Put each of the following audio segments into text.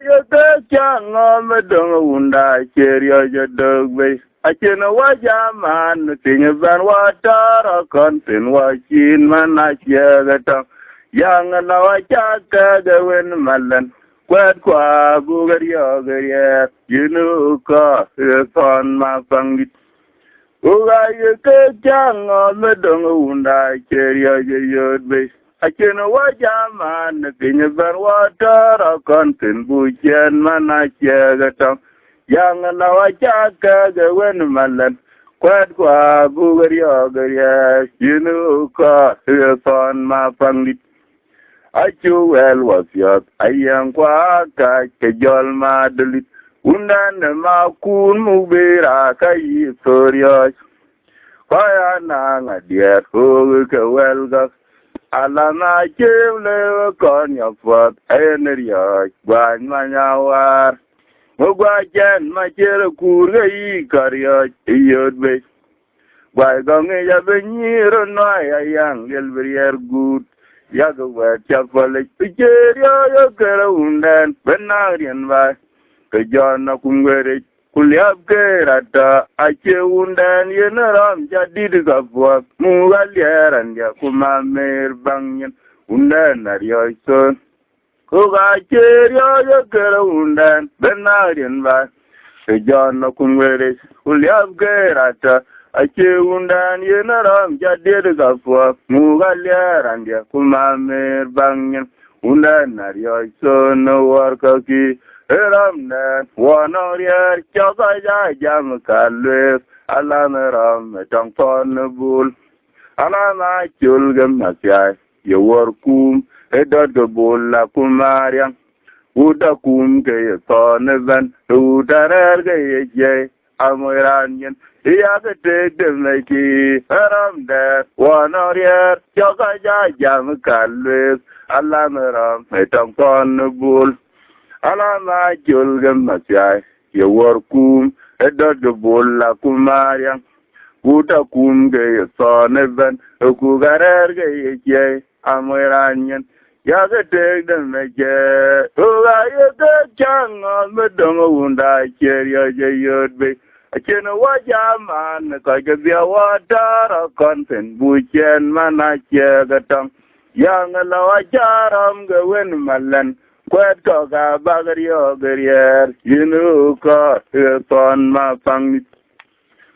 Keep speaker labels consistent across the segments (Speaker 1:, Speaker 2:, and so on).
Speaker 1: Yaka changa medonga unda cheria jadogbe. Achena wajaman tinya ban watara kontin wachin manachagata. Yang na wachaka gawen malan. Kwat kwa bugarya yinuka son mapangit. Uga yaka changa medonga unda cheria jadogbe. Achena wajaman tinya ban watara kontin buchen manachagata. Yang na wachaka gawen malan. Kwat kwa bugarya yinuka son mapangit. Achu wel wafiat ayang kwa ka kejol madelit undan ma kun mubira kai sorios kaya na ngadier ho ke wel ga ala na chevle kon ya fat eneria gwan manyawar mogwa jen ma chere kur ga yi karya yod be gwa gonge ya benyiro no ayang gelbrier gut Yaga wet chapalik picherio yokera undan benarian vai kejana kungwere kuliap kerata ache undan yenaram jadi digapwa mugalieran ya kumamer bangyen undan narioison kuga cherio yokera undan benarian vai kejana kungwere kuliap kerata Ache undan yenaram jadi gafwa mugalieran dia kumamer bangyen undan narioison warkaki eramnen wanorier chakaja jam kalwe alameram tangton bul alama chulgem nasyai yewarkum edot bul la kumariang uda kum ke sonevan udarer ge ye amoranyen Iyaka take them like aram there, one or year, Chakaja jam kalwes, Alamaram, Metang ton bull, Alama julgam masyai, your work kum, a dot the bull la kumariang, Uta kum gay son event, a cougarer gay, Amoranyan, Yaka take them like oh, I chang on the donga cherry, yod be. Achena wajaman kagabia watara konten buchen manache gatang yang la wajaram gawen malan kwet ka bagario gerier yinuka ton ma pangit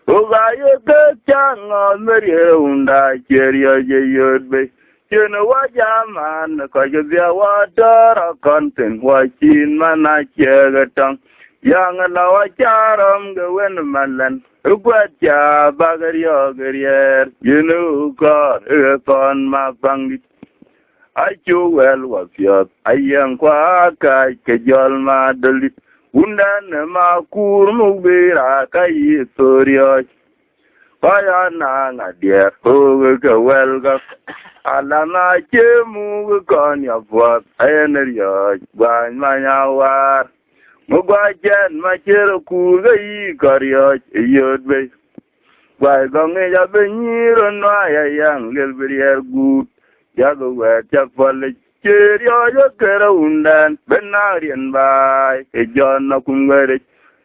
Speaker 1: uga yeke chang merie unda cheria yod be chena wajaman kagabia watara konten wachin manache gatang Yang la wacharam gawen malan ugwacha bagario gerier yinuka ton ma pangit achu wel wafiat ayang kwa ka kejol ma dalit undan ma kur mubira kai sorios kaya na ngadier ho ga wel ga alana chemu kon ya fat eneria gwan manyawar Mugwajan machero kurga yi karya yod be. Wai gonge ya benyiro no ayang gelbrier gut. Yago wet chapale cherio yokera undan benarian bai. Ejon na kungwere.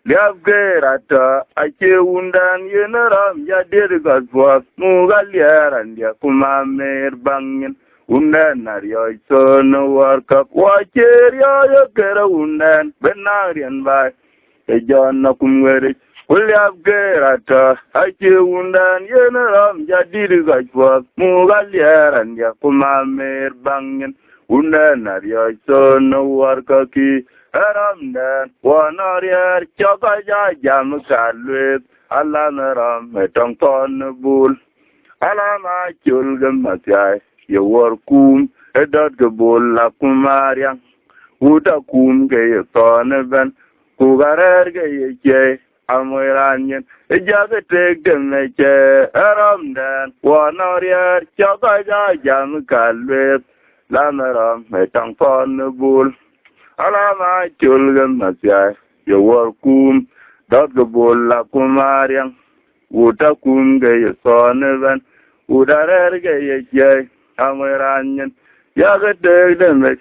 Speaker 1: Liab gerata ache undan yenaram ya dirgas fwas mugalieran dia kumamer bangyen. Undan narioison warkap wacherio yokera undan benarian bai ejon na kumwere uliap gerata ache undan yenaram jadi gajwa mugalieran ya kumamer bangyen undan narioison warkaki aramdan wanarier chakaja jam kalwe alanaram metong ton bul alama chulgam masyai Your kum, a dot the bull la kumariang, Uta kum gay son event, Kugarer gay, Amoranyan, a jagger take them like Aramdan, one or year, Chakaja jam kalwes, Lamaram, metang pon the bull, Alama chulgan masyai, your kum, dot the bull la kumariang, Uta kum gay son event, Udarer gay, Amoranyan, Yaga take them like